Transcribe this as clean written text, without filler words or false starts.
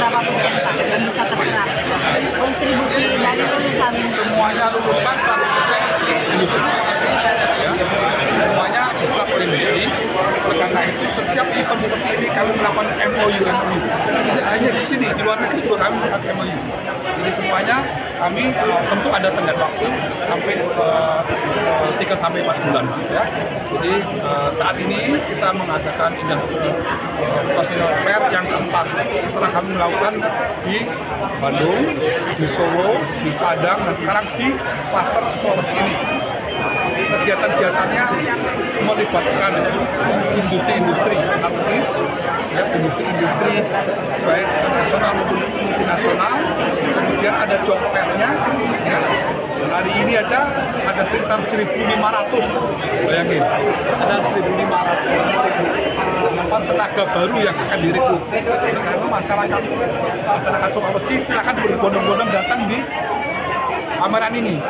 berapa persen Pak yang bisa terserap kontribusi dari lulusan? Semuanya lulusan 100% industri. Ya. Semuanya diserap oleh industri. Oleh karena itu setiap event seperti ini kami melakukan MOU. Tidak hanya di sini, di luar negeri juga kami melakukan MOU. Jadi semuanya kami tentu ada tenggat waktu sampai 3-4 bulan, ya. Jadi saat ini kita mengadakan Occupational Fair yang keempat setelah kami melakukan di Bandung, di Solo, di Padang, dan sekarang di klaster Sulawesi ini. Kegiatan-kegiatannya melibatkan industri-industri strategis, ya, industri-industri baik nasional maupun multinasional. Kemudian ada job fair-nya, ya. Hari ini aja ada sekitar 1.500, bayangin, ada 1.500 tenaga baru yang akan direkrut. Karena masyarakat Sulawesi silakan berbondong-bondong datang di pameran ini.